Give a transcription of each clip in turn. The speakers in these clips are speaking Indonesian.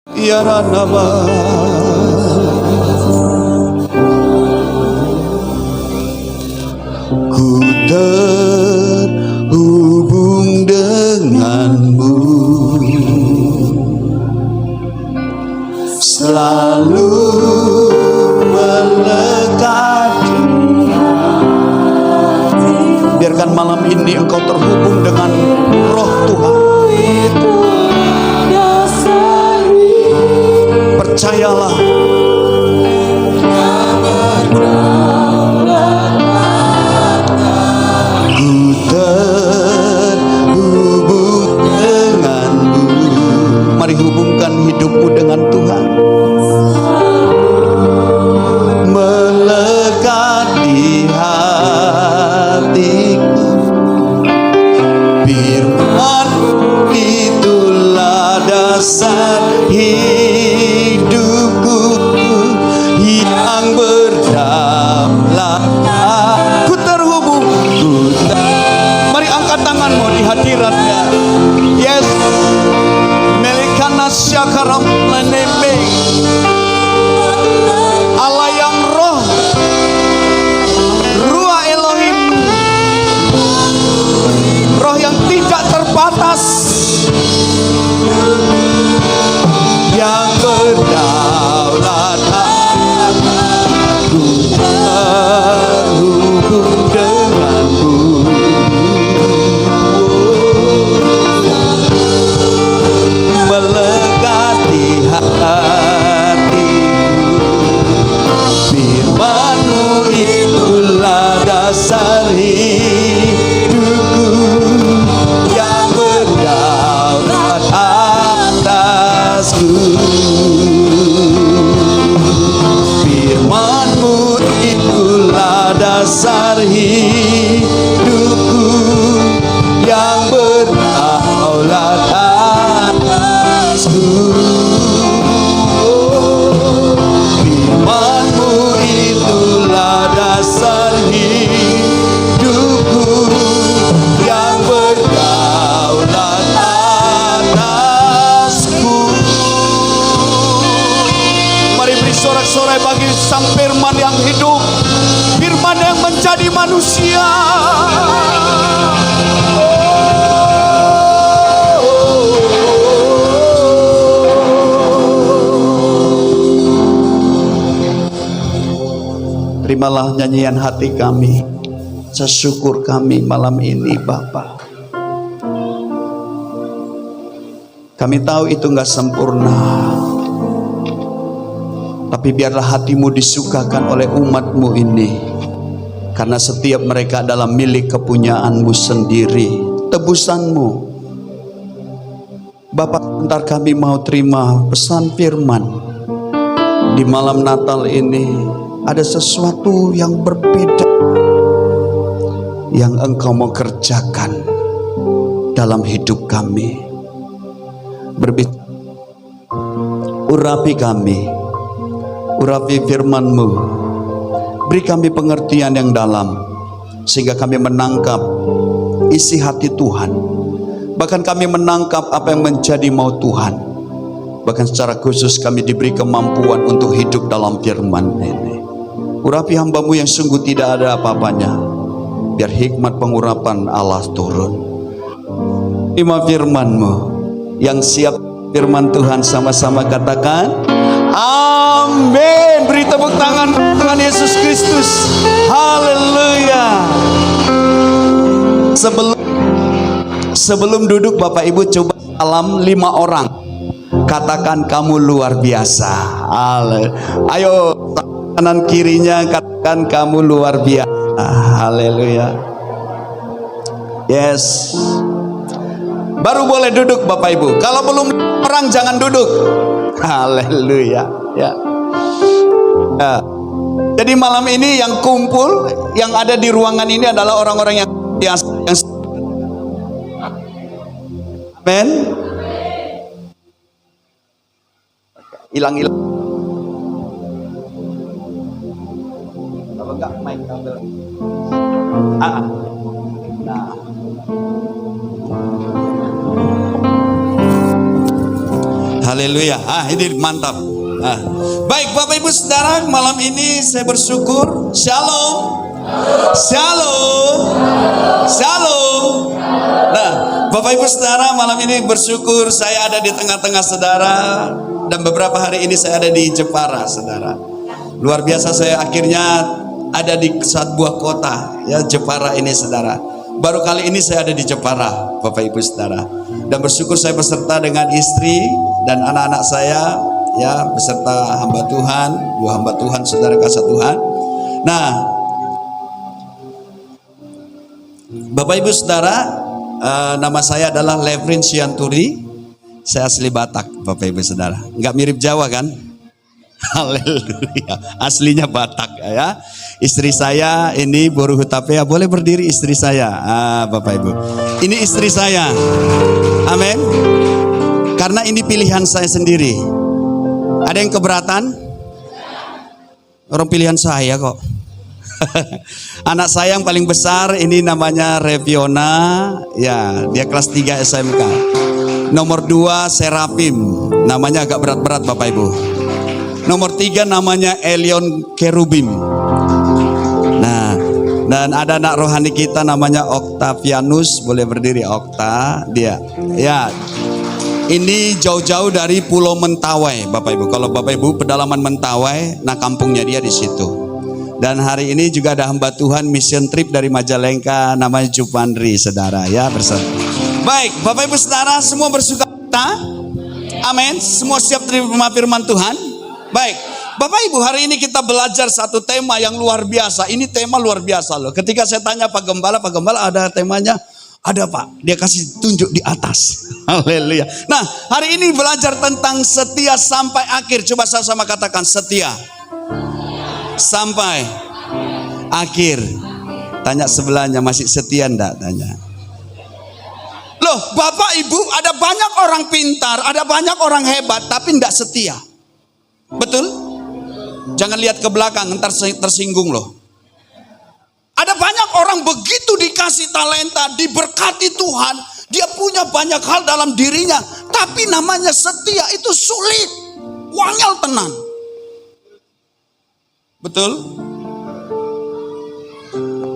Ya Ranaba, ku terhubung denganmu, selalu melekat. Biarkan malam ini engkau terhubung dengan roh Tuhan. Percayalah, ku terhubung denganmu. Mari hubungkan hidupmu dengan Tuhan. Melekat di hatiku, firman itulah dasar hidupku yang berdaulat. Ku terhubung, mari angkat tanganmu di hadiratnya. Yes, melikana syakaram lenebe, Allah yang roh, Ruah Elohim, roh yang tidak terbatas, yang berdaulat. Aku terhubung denganmu, melekat di hatiku, firman-Mu itulah dasar hidupku yang berdaulat atasku. Firman-Mu itulah dasar hidupku yang berdaulat atasku. Firman-Mu itulah dasar hidupku yang berdaulat atasku. Mari beri sorak-sorai bagi Sang Firman yang hidup, Firman yang menjadi manusia. Terimalah nyanyian hati kami, sesyukur kami malam ini Bapa. Kami tahu itu gak sempurna, tapi biarlah hatimu disukakan oleh umatmu ini, karena setiap mereka adalah milik kepunyaanmu sendiri, tebusanmu. Bapa, sebentar kami mau terima pesan firman. Di malam Natal ini ada sesuatu yang berbeda yang Engkau mau kerjakan dalam hidup kami. Berbicara, urapi kami, urapi firman-Mu, beri kami pengertian yang dalam sehingga kami menangkap isi hati Tuhan. Bahkan kami menangkap apa yang menjadi mau Tuhan. Bahkan secara khusus kami diberi kemampuan untuk hidup dalam firman ini. Urapi hamba-Mu yang sungguh tidak ada apa-apanya, biar hikmat pengurapan Allah turun. Terima firman-Mu yang siap firman Tuhan, sama-sama katakan amin. Beri tepuk tangan Tuhan Yesus Kristus. Haleluya. Sebelum duduk Bapak Ibu coba salam 5 orang. Katakan kamu luar biasa. Ayo kanan kirinya katakan kamu luar biasa. Haleluya. Yes. Baru boleh duduk Bapak Ibu. Kalau belum orang jangan duduk. Haleluya. Ya. Ya. Jadi malam ini yang kumpul, yang ada di ruangan ini adalah orang-orang yang biasa. Amen. Hilang-hilang. Kalau enggak mic kabel. Nah. Haleluya. Ini mantap. Baik Bapak Ibu Saudara, malam ini saya bersyukur. Shalom. Shalom. Shalom. Nah, Bapak Ibu Saudara, malam ini bersyukur saya ada di tengah-tengah saudara. Dan beberapa hari ini saya ada di Jepara, saudara. Luar biasa, saya akhirnya ada di satu buah kota, ya, Jepara ini, saudara. Baru kali ini saya ada di Jepara, Bapak Ibu Saudara. Dan bersyukur saya beserta dengan istri dan anak-anak saya, ya, beserta hamba Tuhan, dua hamba Tuhan, saudara kasih Tuhan. Nah, Bapak Ibu Saudara, nama saya adalah Levrin Sianturi. Saya asli Batak, Bapak Ibu Saudara. Enggak mirip Jawa kan? Haleluya. Aslinya Batak, ya. Istri saya ini Boru Hutapea. Boleh berdiri istri saya, Bapak Ibu. Ini istri saya. Amin. Karena ini pilihan saya sendiri. Ada yang keberatan? Orang pilihan saya kok. Anak saya yang paling besar ini namanya Reviona. Ya, dia kelas 3 SMK. Nomor 2 Serapim. Namanya agak berat-berat Bapak Ibu. Nomor 3 namanya Elion Kerubim. Nah, dan ada anak rohani kita namanya Octavianus. Boleh berdiri Okta. Dia, ya, ini jauh-jauh dari Pulau Mentawai Bapak Ibu. Kalau Bapak Ibu pedalaman Mentawai, nah kampungnya dia di situ. Dan hari ini juga ada hamba Tuhan mission trip dari Majalengka, namanya Jupandri, saudara, ya, bersama. Baik, Bapak Ibu Saudara, semua bersukacita. Amin. Semua siap terima firman Tuhan. Baik, Bapak Ibu, hari ini kita belajar satu tema yang luar biasa. Ini tema luar biasa loh. Ketika saya tanya Pak Gembala ada temanya? Ada Pak, dia kasih tunjuk di atas. Haleluya. Nah, hari ini belajar tentang setia sampai akhir. Coba sama-sama katakan setia sampai akhir. Tanya sebelahnya, masih setia enggak? Tanya. Loh, Bapak Ibu, ada banyak orang pintar, ada banyak orang hebat, tapi enggak setia. Betul? Jangan lihat ke belakang, ntar tersinggung loh. Ada banyak orang begitu dikasih talenta, diberkati Tuhan, dia punya banyak hal dalam dirinya, tapi namanya setia itu sulit, wangel tenan. Betul?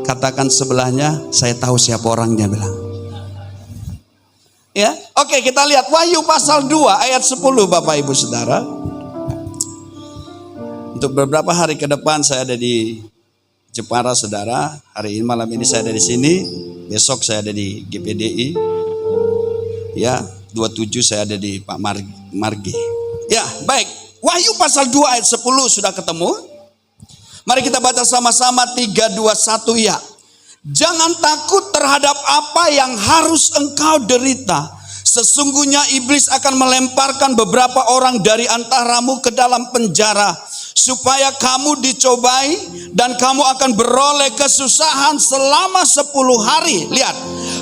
Katakan sebelahnya, saya tahu siapa orangnya, bilang. Ya, oke, kita lihat Wahyu pasal 2 ayat 10 Bapak Ibu Saudara. Untuk beberapa hari ke depan saya ada di Jepara, saudara. Hari ini malam ini saya ada di sini, besok saya ada di GPDI. Ya, 27 saya ada di Pak Margi. Ya, baik. Wahyu pasal 2 ayat 10 sudah ketemu. Mari kita baca sama-sama 3, 2, 1 ya. Jangan takut terhadap apa yang harus engkau derita. Sesungguhnya iblis akan melemparkan beberapa orang dari antaramu ke dalam penjara, supaya kamu dicobai dan kamu akan beroleh kesusahan selama 10 hari. Lihat,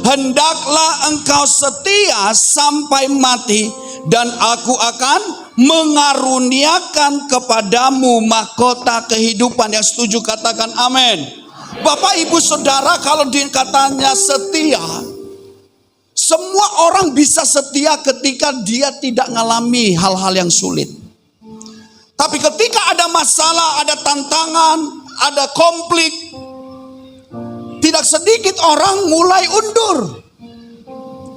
hendaklah engkau setia sampai mati, dan aku akan mengaruniakan kepadamu mahkota kehidupan. Yang setuju katakan amin. Bapak Ibu Saudara, kalau dikatanya setia, semua orang bisa setia ketika dia tidak mengalami hal-hal yang sulit. Tapi ketika ada masalah, ada tantangan, ada konflik, tidak sedikit orang mulai undur.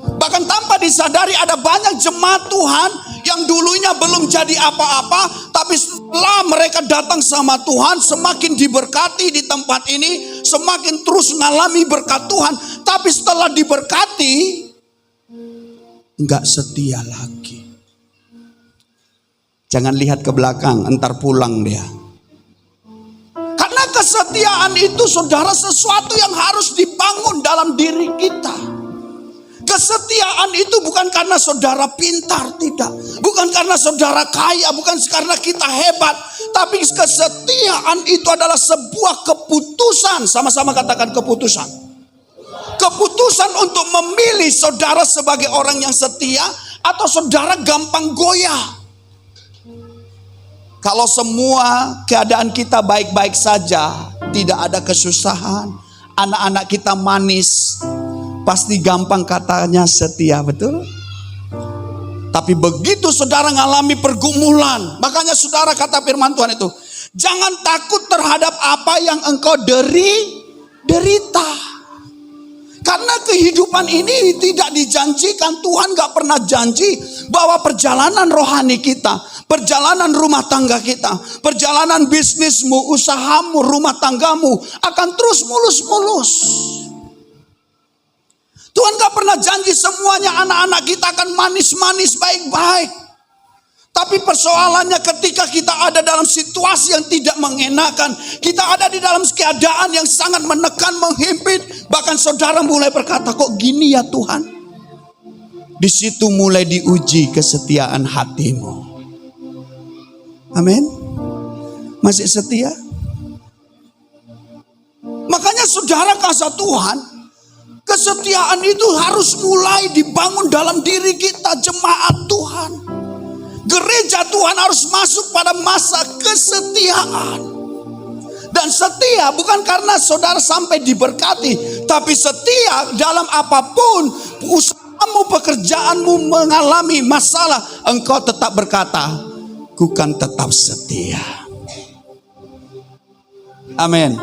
Bahkan tanpa disadari ada banyak jemaat Tuhan yang dulunya belum jadi apa-apa, tapi setelah mereka datang sama Tuhan, semakin diberkati di tempat ini, semakin terus mengalami berkat Tuhan. Tapi setelah diberkati, enggak setia lagi. Jangan lihat ke belakang, entar pulang dia. Karena kesetiaan itu, saudara, sesuatu yang harus dibangun dalam diri kita. Kesetiaan itu bukan karena saudara pintar, tidak. Bukan karena saudara kaya, bukan karena kita hebat. Tapi kesetiaan itu adalah sebuah keputusan. Sama-sama katakan keputusan. Keputusan untuk memilih saudara sebagai orang yang setia, atau saudara gampang goyah. Kalau semua keadaan kita baik-baik saja, tidak ada kesusahan, anak-anak kita manis, pasti gampang katanya setia, betul? Tapi begitu saudara mengalami pergumulan, makanya saudara kata firman Tuhan itu, jangan takut terhadap apa yang engkau derita. Karena kehidupan ini tidak dijanjikan, Tuhan gak pernah janji bahwa perjalanan rohani kita, perjalanan rumah tangga kita, perjalanan bisnismu, usahamu, rumah tanggamu akan terus mulus-mulus. Tuhan gak pernah janji semuanya anak-anak kita akan manis-manis baik-baik. Tapi persoalannya ketika kita ada dalam situasi yang tidak mengenakan, kita ada di dalam keadaan yang sangat menekan, menghimpit, bahkan saudara mulai berkata, kok gini ya Tuhan? Di situ mulai diuji kesetiaan hatimu. Amin. Masih setia? Makanya saudara kasih Tuhan, kesetiaan itu harus mulai dibangun dalam diri kita, jemaat Tuhan. Gereja Tuhan harus masuk pada masa kesetiaan. Dan setia bukan karena saudara sampai diberkati, tapi setia dalam apapun usahamu, pekerjaanmu mengalami masalah, engkau tetap berkata, ku kan tetap setia. Amin.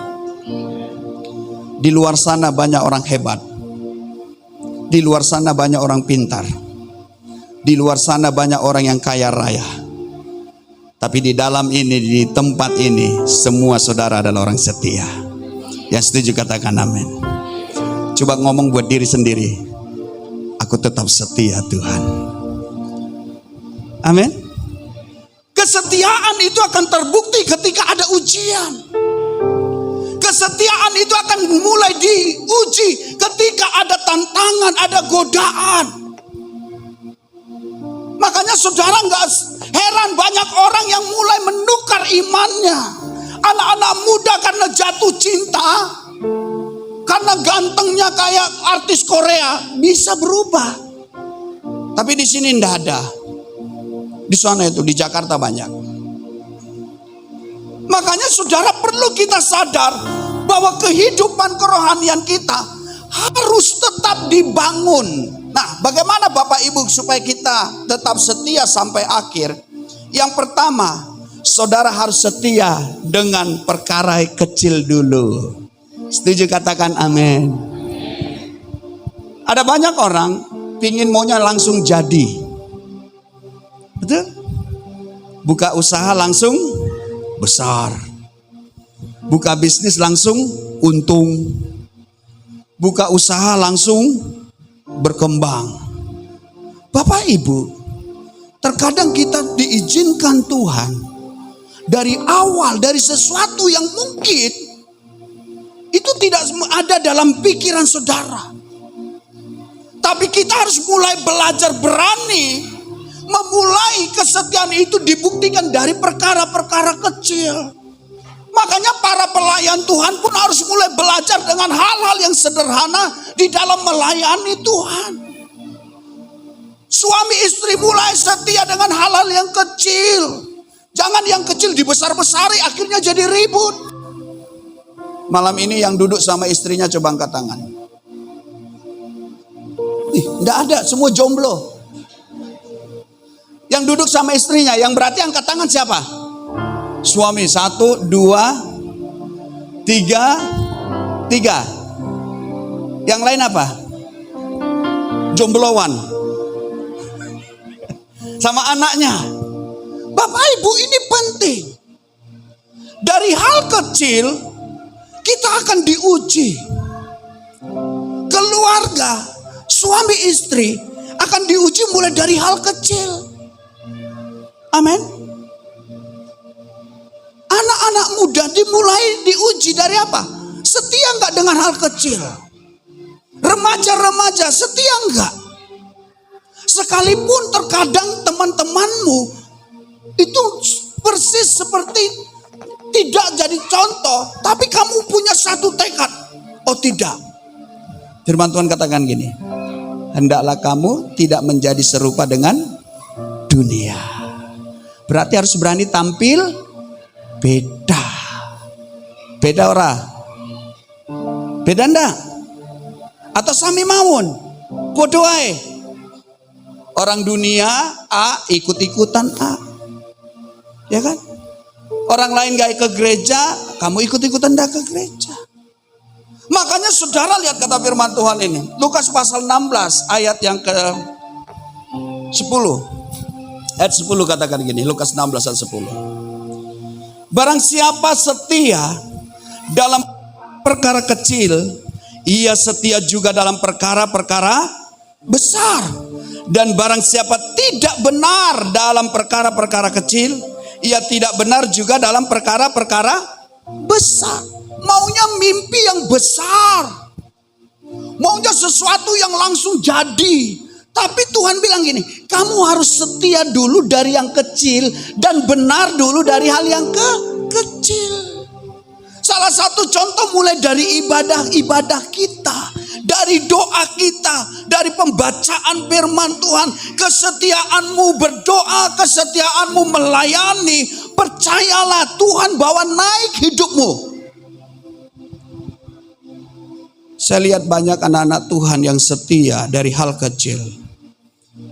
Di luar sana banyak orang hebat. Di luar sana banyak orang pintar. Di luar sana banyak orang yang kaya raya. Tapi di dalam ini, di tempat ini, semua saudara adalah orang setia. Yang setuju katakan amin. Coba ngomong buat diri sendiri, aku tetap setia Tuhan. Amin. Kesetiaan itu akan terbukti ketika ada ujian. Kesetiaan itu akan mulai diuji ketika ada tantangan, ada godaan. Makanya saudara nggak heran banyak orang yang mulai menukar imannya. Anak-anak muda karena jatuh cinta, karena gantengnya kayak artis Korea, bisa berubah. Tapi di sini nggak ada. Di sana itu, di Jakarta banyak. Makanya saudara perlu kita sadar bahwa kehidupan kerohanian kita harus tetap dibangun. Nah, bagaimana Bapak Ibu supaya kita tetap setia sampai akhir? Yang pertama, saudara harus setia dengan perkara kecil dulu. Setuju katakan amin. Ada banyak orang pingin maunya langsung jadi. Betul? Buka usaha langsung besar. Buka bisnis langsung untung. Buka usaha langsung berkembang. Bapak Ibu, terkadang kita diizinkan Tuhan dari awal, dari sesuatu yang mungkin itu tidak ada dalam pikiran saudara. Tapi kita harus mulai belajar berani memulai kesetiaan itu dibuktikan dari perkara-perkara kecil. Makanya para pelayan Tuhan pun harus mulai belajar dengan hal-hal yang sederhana di dalam melayani Tuhan. Suami istri mulai setia dengan hal-hal yang kecil. Jangan yang kecil dibesar-besari akhirnya jadi ribut. Malam ini yang duduk sama istrinya coba angkat tangan. Tidak ada, semua jomblo. Yang duduk sama istrinya, yang berarti angkat tangan siapa? Suami. 1, 2, 3. Yang lain apa? Jombloan. Sama anaknya. Bapak Ibu, ini penting. Dari hal kecil kita akan diuji. Keluarga, suami istri akan diuji mulai dari hal kecil. Amin. Anak-anak muda dimulai diuji dari apa? Setia enggak dengan hal kecil? Remaja-remaja setia enggak? Sekalipun terkadang teman-temanmu itu persis seperti tidak jadi contoh, tapi kamu punya satu tekad. Oh tidak. Firman Tuhan katakan gini, hendaklah kamu tidak menjadi serupa dengan dunia. Berarti harus berani tampil beda. Beda ora? Beda ndak? Atau sami mawon? Podo ae. Orang dunia A ikut-ikutan A. Ya kan? Orang lain gak ke gereja, kamu ikut-ikutan gak ke gereja. Makanya saudara lihat kata firman Tuhan ini. Lukas pasal 16 ayat yang ke 10. Ayat 10 katakan gini, Lukas 16 ayat 10. Barang siapa setia dalam perkara kecil, ia setia juga dalam perkara-perkara besar. Dan barang siapa tidak benar dalam perkara-perkara kecil, ia tidak benar juga dalam perkara-perkara besar. Maunya mimpi yang besar, maunya sesuatu yang langsung jadi. Tapi Tuhan bilang gini, kamu harus setia dulu dari yang kecil dan benar dulu dari hal yang kecil. Salah satu contoh mulai dari ibadah-ibadah kita, dari doa kita, dari pembacaan firman Tuhan, kesetiaanmu berdoa, kesetiaanmu melayani, percayalah Tuhan bawa naik hidupmu. Saya lihat banyak anak-anak Tuhan yang setia dari hal kecil.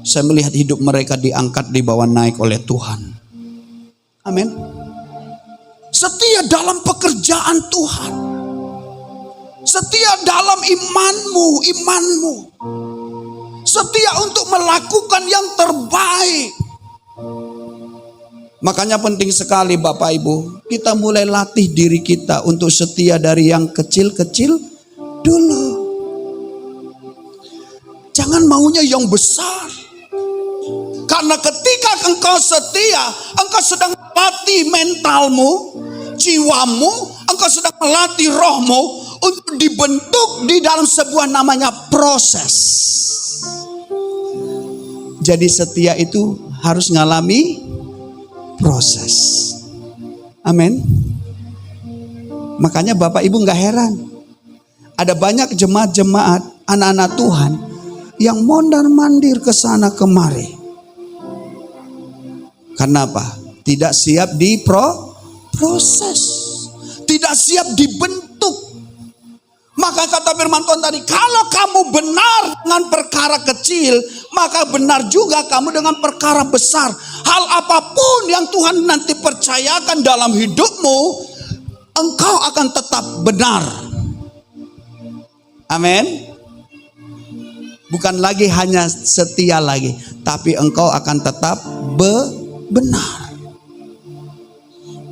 Saya melihat hidup mereka diangkat, dibawa naik oleh Tuhan. Amin. Setia dalam pekerjaan Tuhan. Setia dalam imanmu. Setia untuk melakukan yang terbaik. Makanya penting sekali Bapak Ibu, kita mulai latih diri kita untuk setia dari yang kecil-kecil dulu. Jangan maunya yang besar. Karena ketika engkau setia, engkau sedang melatih mentalmu, jiwamu, engkau sedang melatih rohmu untuk dibentuk di dalam sebuah namanya proses. Jadi setia itu harus ngalami proses. Amin. Makanya Bapak Ibu gak heran, ada banyak jemaat-jemaat anak-anak Tuhan yang mondar-mandir ke sana kemari. Karena apa? Tidak siap di proses. Tidak siap dibentuk. Maka kata firman Tuhan tadi, kalau kamu benar dengan perkara kecil, maka benar juga kamu dengan perkara besar. Hal apapun yang Tuhan nanti percayakan dalam hidupmu, engkau akan tetap benar. Amin. Bukan lagi hanya setia lagi, tapi engkau akan tetap benar.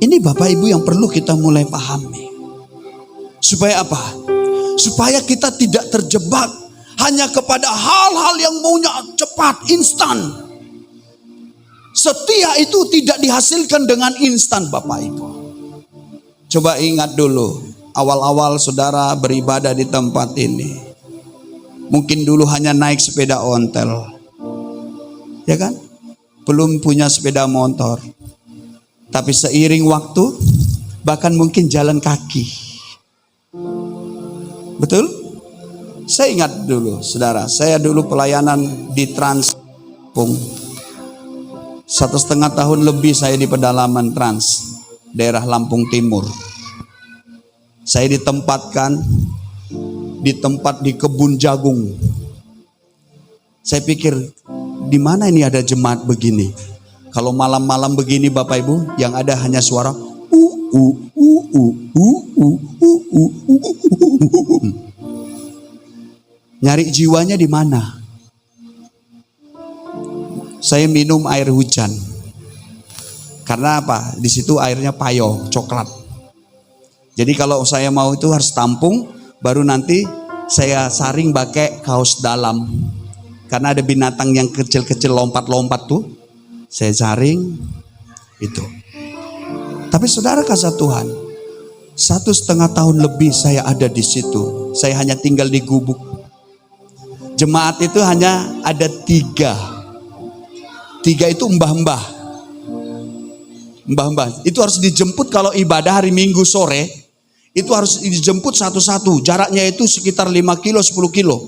Ini Bapak Ibu yang perlu kita mulai pahami. Supaya apa? Supaya kita tidak terjebak hanya kepada hal-hal yang maunya cepat, instan. Setia itu tidak dihasilkan dengan instan Bapak Ibu. Coba ingat dulu, awal-awal saudara beribadah di tempat ini. Mungkin dulu hanya naik sepeda ontel. Ya kan? Belum punya sepeda motor. Tapi seiring waktu, bahkan mungkin jalan kaki. Betul? Saya ingat dulu, saudara. Saya dulu pelayanan di Trans. 1,5 tahun lebih saya di pedalaman Trans, daerah Lampung Timur. Saya ditempatkan di tempat di kebun jagung. Saya pikir, di mana ini ada jemaat begini? Kalau malam-malam begini Bapak Ibu, yang ada hanya suara nyari jiwanya di mana? Saya minum air hujan. Karena apa? Di situ airnya payo, coklat. Jadi kalau saya mau itu harus tampung, baru nanti saya saring pakai kaos dalam. Karena ada binatang yang kecil-kecil lompat-lompat tuh, saya saring itu. Tapi saudara kasih Tuhan, 1,5 tahun lebih saya ada di situ. Saya hanya tinggal di gubuk. Jemaat itu hanya ada 3. 3 itu mbah-mbah. Mbah-mbah itu harus dijemput kalau ibadah hari Minggu sore. Itu harus dijemput satu-satu. Jaraknya itu sekitar 5 kilo, 10 kilo.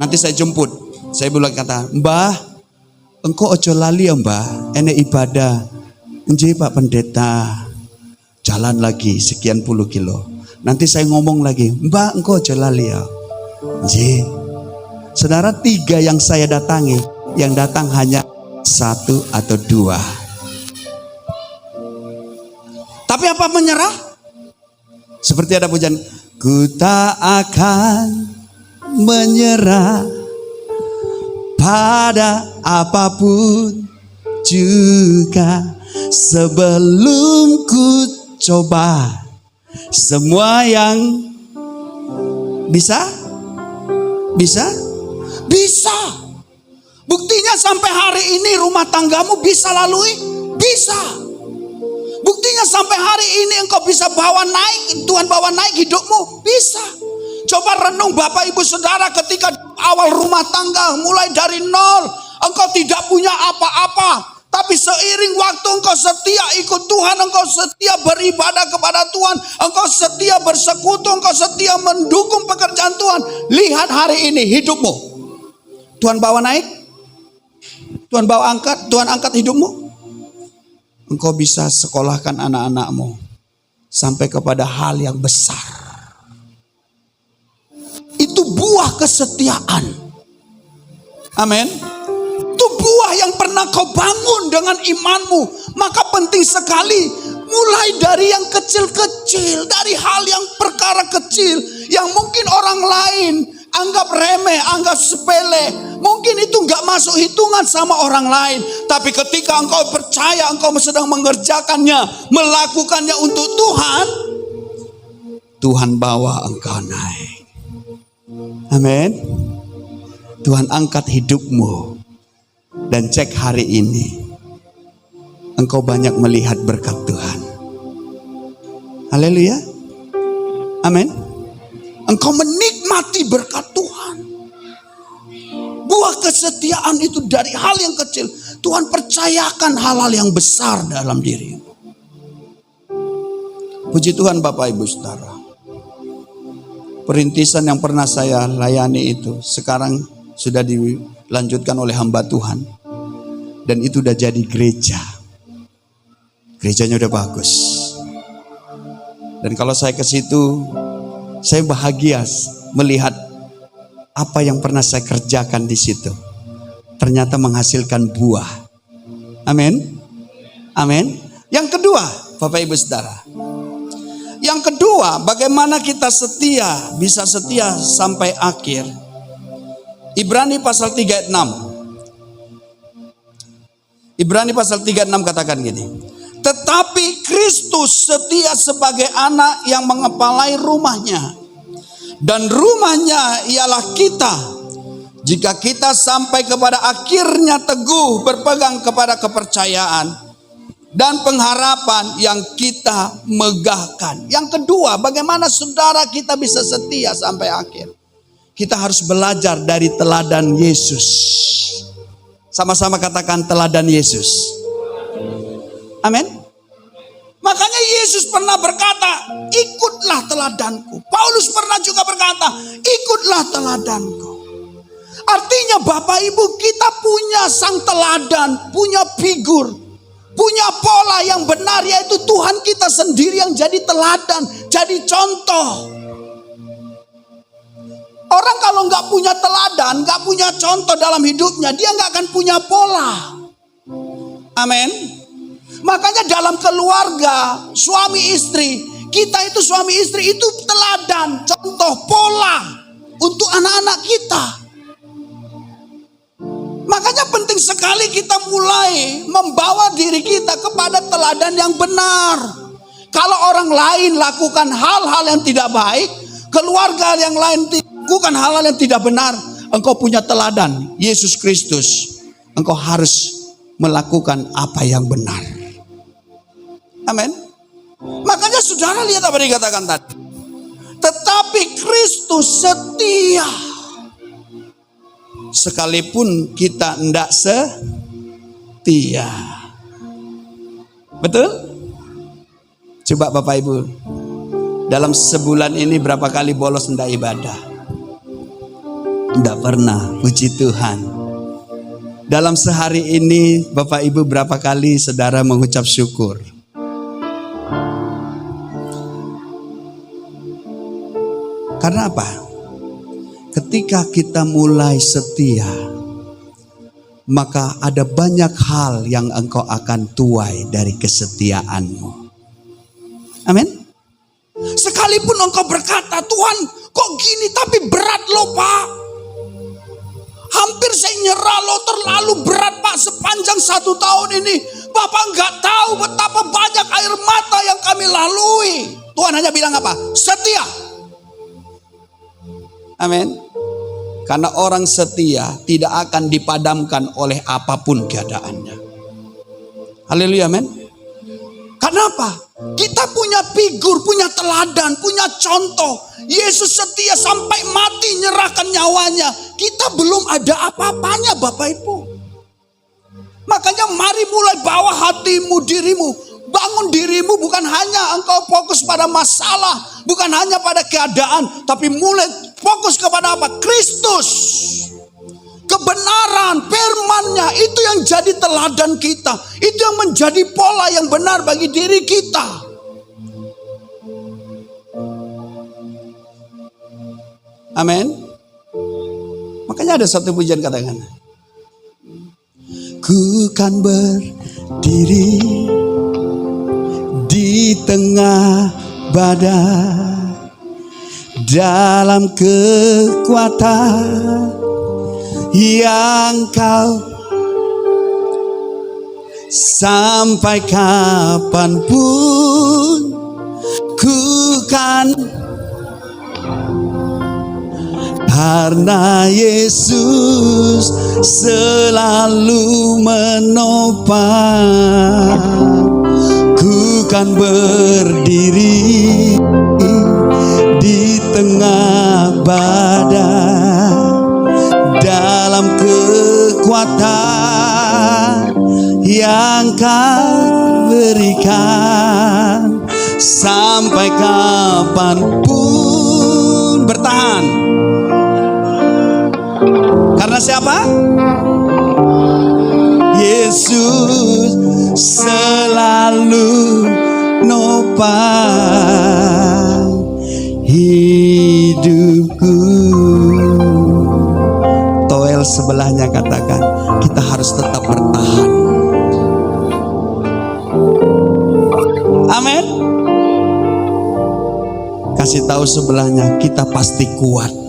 Nanti saya jemput. Saya bilang kata, Mbah, engkau ojo lali ya Mbah. Enek ibadah. Nggih Pak Pendeta. Jalan lagi sekian puluh kilo. Nanti saya ngomong lagi, Mbah engkau ojo lali ya. Nggih. Saudara, 3 yang saya datangi yang datang hanya satu atau dua. Tapi apa menyerah? Seperti ada pujian, ku tak akan menyerah pada apapun juga, sebelum ku coba semua yang bisa. Buktinya sampai hari ini rumah tanggamu bisa lalui, bisa. Buktinya sampai hari ini engkau bisa bawa naik, Tuhan bawa naik hidupmu, bisa. Coba renung Bapak Ibu Saudara, ketika awal rumah tangga mulai dari nol, engkau tidak punya apa-apa. Tapi seiring waktu engkau setia ikut Tuhan, engkau setia beribadah kepada Tuhan, engkau setia bersekutu, engkau setia mendukung pekerjaan Tuhan. Lihat hari ini hidupmu. Tuhan bawa naik, Tuhan bawa angkat, Tuhan angkat hidupmu. Engkau bisa sekolahkan anak-anakmu sampai kepada hal yang besar. Itu buah kesetiaan. Amin. Itu buah yang pernah kau bangun dengan imanmu. Maka penting sekali mulai dari yang kecil-kecil, dari hal yang perkara kecil yang mungkin orang lain anggap remeh, anggap sepele. Mungkin itu gak masuk hitungan sama orang lain. Tapi ketika engkau percaya, engkau sedang mengerjakannya, melakukannya untuk Tuhan, Tuhan bawa engkau naik. Amin. Tuhan angkat hidupmu. Dan cek hari ini, engkau banyak melihat berkat Tuhan. Haleluya. Amin. Engkau menikmati berkat Tuhan. Buah kesetiaan itu dari hal yang kecil. Tuhan percayakan hal-hal yang besar dalam dirimu. Puji Tuhan Bapak Ibu Saudara. Perintisan yang pernah saya layani itu sekarang sudah dilanjutkan oleh hamba Tuhan. Dan itu udah jadi gereja. Gerejanya udah bagus. Dan kalau saya ke situ, saya bahagia melihat apa yang pernah saya kerjakan di situ ternyata menghasilkan buah. Amin. Amin. Yang kedua, Bapak Ibu Saudara. Yang kedua, bagaimana kita setia, bisa setia sampai akhir. Ibrani pasal 3 ayat 6. Ibrani pasal 3 ayat 6 katakan gini. Tetapi Kristus setia sebagai anak yang mengepalai rumahnya. Dan rumahnya ialah kita. Jika kita sampai kepada akhirnya teguh berpegang kepada kepercayaan dan pengharapan yang kita megahkan. Yang kedua, bagaimana saudara kita bisa setia sampai akhir? Kita harus belajar dari teladan Yesus. Sama-sama katakan teladan Yesus. Amin. Makanya Yesus pernah berkata, ikutlah teladanku. Paulus pernah juga berkata, ikutlah teladanku. Artinya Bapak Ibu, kita punya sang teladan, punya figur, punya pola yang benar, yaitu Tuhan kita sendiri yang jadi teladan, jadi contoh. Orang kalau nggak punya teladan, nggak punya contoh dalam hidupnya, dia nggak akan punya pola. Amin. Makanya dalam keluarga, suami istri, kita itu suami istri itu teladan, contoh, pola untuk anak-anak kita. Makanya penting sekali kita mulai membawa diri kita kepada teladan yang benar. Kalau orang lain lakukan hal-hal yang tidak baik, keluarga yang lain lakukan hal-hal yang tidak benar, engkau punya teladan, Yesus Kristus. Engkau harus melakukan apa yang benar. Amin. Makanya saudara lihat apa dikatakan tadi. Tetapi Kristus setia. Sekalipun kita tidak setia. Betul? Coba Bapak Ibu. Dalam sebulan ini berapa kali bolos hendak ibadah? Tidak pernah, puji Tuhan. Dalam sehari ini Bapak Ibu berapa kali saudara mengucap syukur? Karena apa? Ketika kita mulai setia, maka ada banyak hal yang engkau akan tuai dari kesetiaanmu. Amin. Sekalipun engkau berkata, Tuhan kok gini tapi berat loh Pak. Hampir saya nyerah loh, terlalu berat Pak sepanjang 1 tahun ini. Bapak nggak tahu betapa banyak air mata yang kami lalui. Tuhan hanya bilang apa? Setia. Amin. Karena orang setia tidak akan dipadamkan oleh apapun keadaannya. Haleluya, amin. Kenapa? Kita punya figur, punya teladan, punya contoh. Yesus setia sampai mati nyerahkan nyawanya. Kita belum ada apa-apanya Bapak Ibu. Makanya mari mulai bawa hatimu, dirimu. Bangun dirimu, bukan hanya engkau fokus pada masalah, bukan hanya pada keadaan, tapi mulai fokus kepada apa? Kristus. Kebenaran, firman-Nya itu yang jadi teladan kita. Itu yang menjadi pola yang benar bagi diri kita. Amin. Makanya ada satu pujian katakan, ku kan berdiri di tengah badai dalam kekuatan yang kau, sampai kapanpun ku kan, karena Yesus selalu menopang. Ku kan berdiri di tengah badai dalam kekuatan yang kau berikan, sampai kapanpun bertahan. Karena siapa? Yesus selalu nopang hidupku. Toel sebelahnya katakan, kita harus tetap bertahan. Amin. Kasih tahu sebelahnya, kita pasti kuat.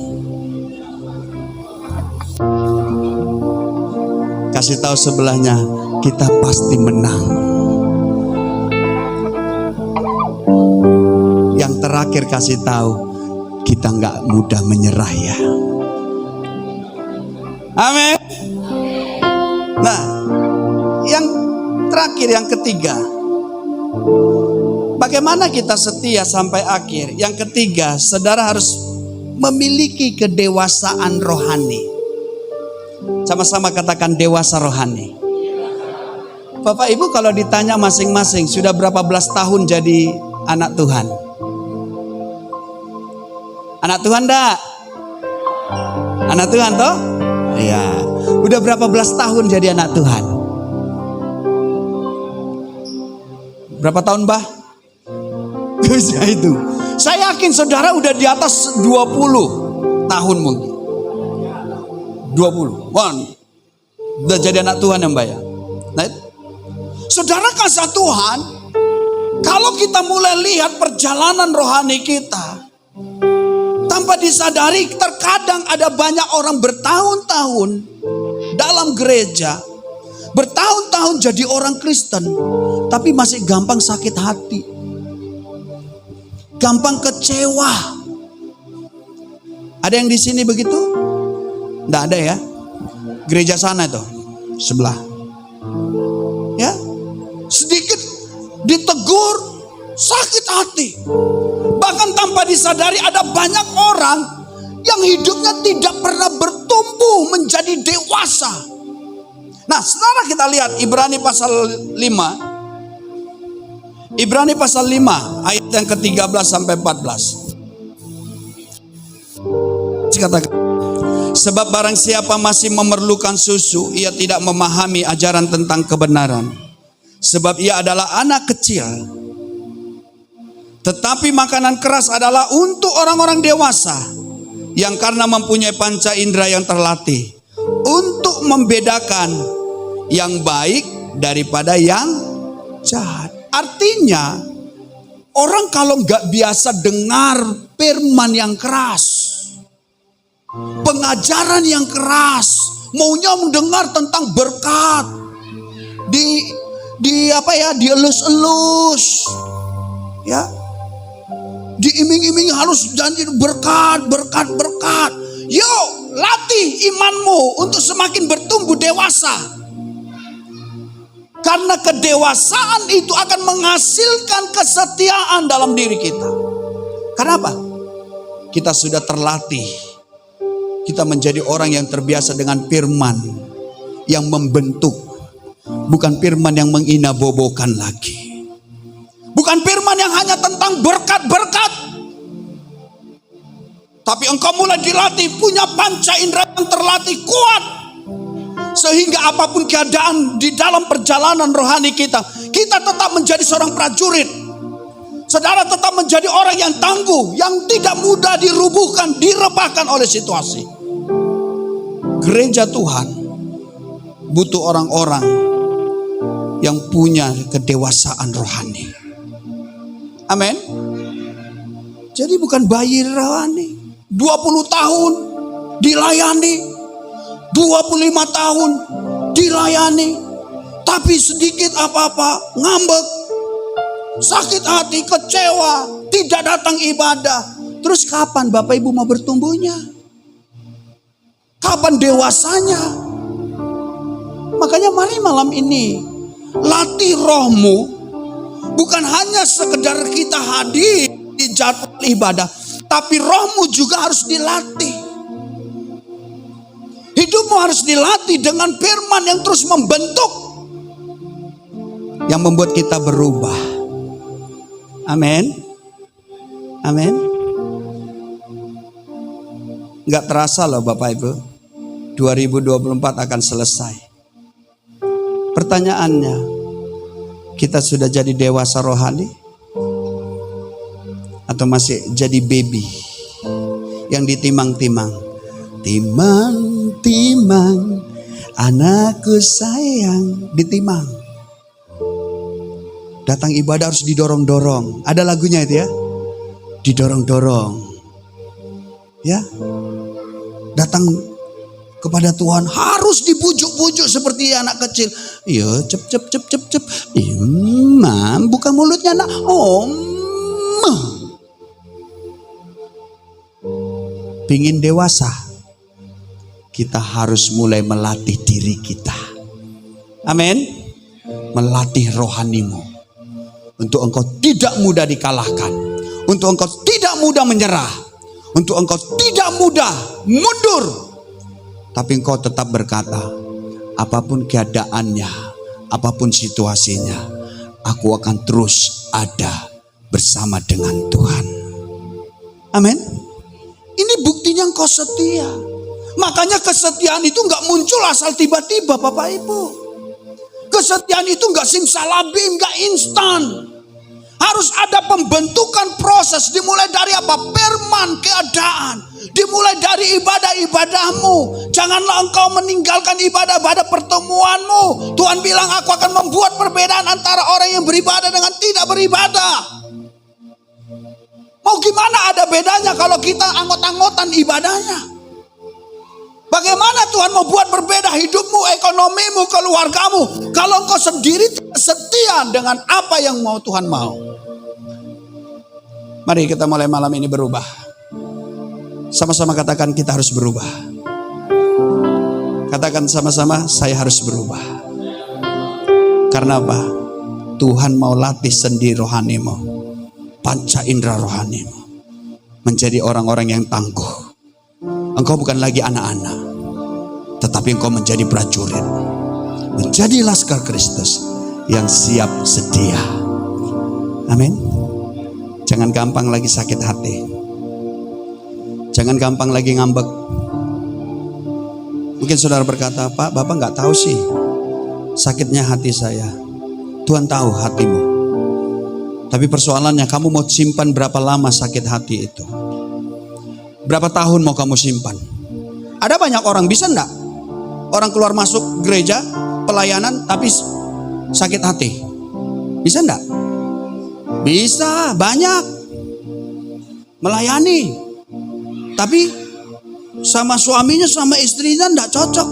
Kasih tahu sebelahnya, kita pasti menang. Yang terakhir kasih tahu, kita nggak mudah menyerah ya. Amin. Nah, yang terakhir, yang ketiga, bagaimana kita setia sampai akhir? Yang ketiga, saudara harus memiliki kedewasaan rohani. Sama-sama katakan dewasa rohani. Bapak Ibu kalau ditanya masing-masing, sudah berapa belas tahun jadi anak Tuhan? Anak Tuhan dah? Anak Tuhan toh? Iya. Udah berapa belas tahun jadi anak Tuhan? Berapa tahun bah? Bisa itu. Saya yakin saudara udah di atas 20 tahun mungkin. 20. Udah jadi anak Tuhan yang bayar. Nah, saudara kasih Tuhan, kalau kita mulai lihat perjalanan rohani kita, tanpa disadari terkadang ada banyak orang bertahun-tahun dalam gereja, bertahun-tahun jadi orang Kristen, tapi masih gampang sakit hati, gampang kecewa. Ada yang di sini begitu? Nggak ada ya? Gereja sana itu sebelah. Ya, sedikit ditegur sakit hati. Bahkan tanpa disadari ada banyak orang yang hidupnya tidak pernah bertumbuh menjadi dewasa. Nah, sekarang kita lihat Ibrani pasal 5. Ibrani pasal 5 ayat yang ke-13 sampai 14. Katakan, sebab barang siapa masih memerlukan susu, ia tidak memahami ajaran tentang kebenaran. Sebab ia adalah anak kecil. Tetapi makanan keras adalah untuk orang-orang dewasa, yang karena mempunyai panca indera yang terlatih, untuk membedakan yang baik daripada yang jahat. Artinya orang kalau nggak biasa dengar firman yang keras, pengajaran yang keras, maunya mendengar tentang berkat, dielus-elus, ya, diiming-iming harus janji berkat. Yuk, latih imanmu untuk semakin bertumbuh dewasa. Karena kedewasaan itu akan menghasilkan kesetiaan dalam diri kita. Kenapa? Kita sudah terlatih. Kita menjadi orang yang terbiasa dengan firman yang membentuk. Bukan firman yang menginabobokan lagi. Bukan firman yang hanya tentang berkat-berkat. Tapi engkau mulai dilatih, punya panca indera yang terlatih kuat. Sehingga apapun keadaan di dalam perjalanan rohani kita tetap menjadi seorang prajurit. Saudara tetap menjadi orang yang tangguh, yang tidak mudah dirubuhkan, direbahkan oleh situasi. Gereja Tuhan butuh orang-orang yang punya kedewasaan rohani. Amin. Jadi bukan bayi rohani. 20 tahun dilayani, 25 tahun dilayani, tapi sedikit apa-apa ngambek, sakit hati, kecewa, tidak datang ibadah. Terus kapan Bapak Ibu mau bertumbuhnya? Kapan dewasanya? Makanya mari malam ini latih rohmu, bukan hanya sekedar kita hadir di jadwal ibadah, tapi rohmu juga harus dilatih. Hidupmu harus dilatih dengan firman yang terus membentuk, yang membuat kita berubah. Amin. Amin. Gak terasa loh Bapak Ibu, 2024 akan selesai. Pertanyaannya, kita sudah jadi dewasa rohani? Atau masih jadi baby yang ditimang-timang? Timang-timang anakku sayang, ditimang. Datang ibadah harus didorong-dorong. Ada lagunya itu ya, didorong-dorong. Ya, datang kepada Tuhan harus dibujuk-bujuk seperti anak kecil. Iya, cep. Mam, buka mulutnya nak. Pingin dewasa, kita harus mulai melatih diri kita. Amin. Melatih rohanimu untuk engkau tidak mudah dikalahkan, untuk engkau tidak mudah menyerah, untuk engkau tidak mudah mundur, tapi engkau tetap berkata, apapun keadaannya, apapun situasinya, aku akan terus ada bersama dengan Tuhan. Amin. Ini buktinya engkau setia. Makanya kesetiaan itu gak muncul asal tiba-tiba Bapak Ibu. Kesetiaan itu gak simsalabim, gak instan. Harus ada pembentukan proses. Dimulai dari apa? Firman, keadaan. Dimulai dari ibadah-ibadahmu. Janganlah engkau meninggalkan ibadah-ibadah pertemuanmu. Tuhan bilang, aku akan membuat perbedaan antara orang yang beribadah dengan tidak beribadah. Mau gimana ada bedanya kalau kita anggot-anggotan ibadahnya? Bagaimana Tuhan mau buat berbeda hidupmu, ekonomimu, keluargamu, kalau engkau sendiri setia dengan apa yang mau Tuhan mau? Mari kita mulai malam ini berubah. Sama-sama katakan, kita harus berubah. Katakan sama-sama, saya harus berubah. Karena apa? Tuhan mau latih sendi rohanimu, panca indera rohanimu, menjadi orang-orang yang tangguh. Engkau bukan lagi anak-anak, tetapi engkau menjadi prajurit, menjadi laskar Kristus yang siap sedia. Amin. Jangan gampang lagi sakit hati, jangan gampang lagi ngambek. Mungkin saudara berkata, Pak, Bapak gak tahu sih sakitnya hati saya. Tuhan tahu hatimu. Tapi persoalannya, kamu mau simpan berapa lama sakit hati itu? Berapa tahun mau kamu simpan? Ada banyak orang, bisa enggak? orang keluar masuk gereja, pelayanan, tapi sakit hati? Bisa enggak? Bisa, banyak. Melayani, tapi sama suaminya, sama istrinya enggak cocok.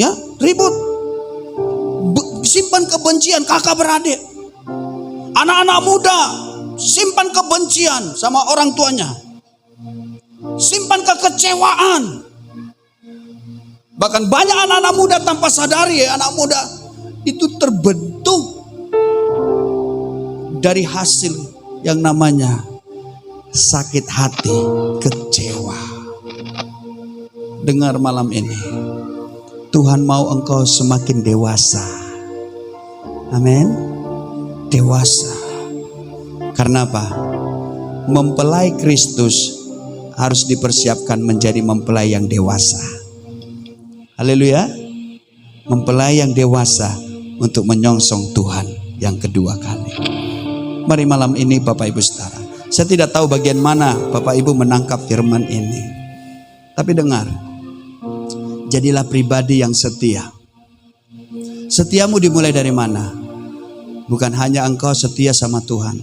Ya, ribut. Simpan kebencian kakak beradik. Anak-anak muda simpan kebencian sama orang tuanya. Simpan kekecewaan. Bahkan banyak anak-anak muda tanpa sadari, anak muda itu terbentuk dari hasil yang namanya sakit hati, kecewa. Dengar malam ini, Tuhan mau engkau semakin dewasa. Amin. Dewasa. Karena apa? Mempelai Kristus harus dipersiapkan menjadi mempelai yang dewasa. Haleluya. Mempelai yang dewasa untuk menyongsong Tuhan yang kedua kali. Mari malam ini Bapak Ibu Saudara, saya tidak tahu bagian mana Bapak Ibu menangkap firman ini. Tapi dengar, jadilah pribadi yang setia. Setiamu dimulai dari mana? Bukan hanya engkau setia sama Tuhan,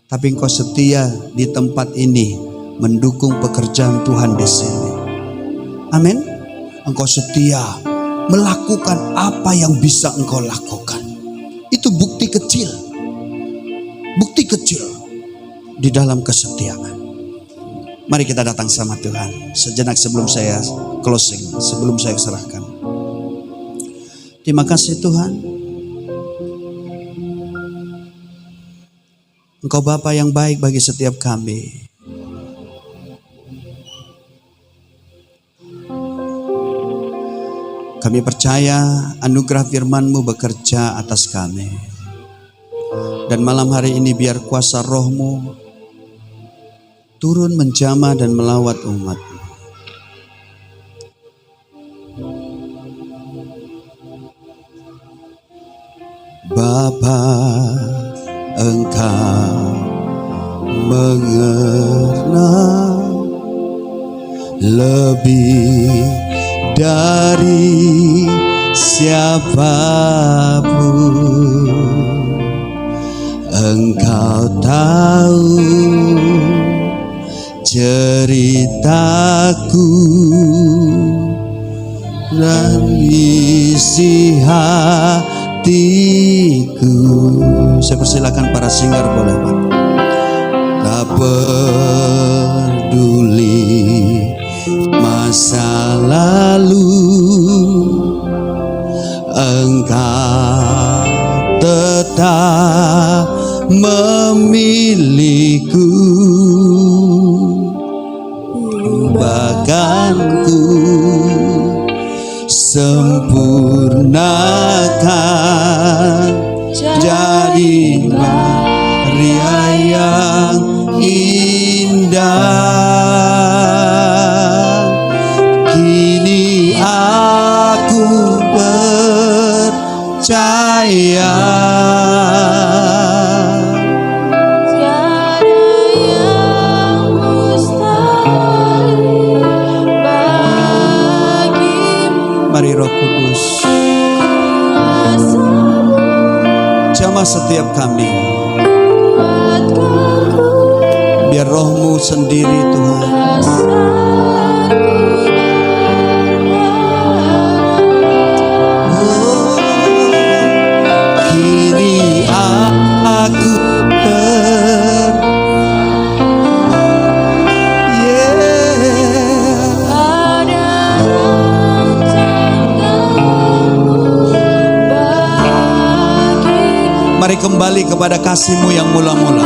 tapi engkau setia di tempat ini mendukung pekerjaan Tuhan di sini. Amin. Engkau setia melakukan apa yang bisa engkau lakukan. Itu bukti kecil. Bukti kecil di dalam kesetiaan. Mari kita datang sama Tuhan sejenak sebelum saya closing, sebelum saya serahkan. Terima kasih Tuhan. Engkau Bapa yang baik bagi setiap kami. Kami percaya anugerah firman-Mu bekerja atas kami. Dan malam hari ini biar kuasa Roh-Mu turun menjamah dan melawat umat-Mu. Bapa, Engkau mengenal lebih dari siapapun. Engkau tahu ceritaku dan isi hatiku. Saya persilakan para singer boleh Pak. Tak peduli masa lalu, Engkau tetap memilihku. Bahkan ku sempurnakan jadi Maria yang indah. Kini aku percaya mari Roh Kudus jamah setiap kami. Biar Roh-Mu sendiri Tuhan kini aku Mari kembali kepada kasih-Mu yang mula-mula.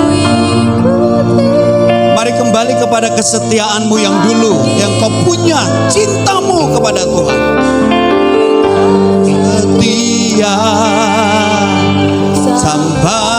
Mari kembali kepada kesetiaan-Mu yang dulu, yang Kau punya, cinta-Mu kepada Tuhan. Setia sampai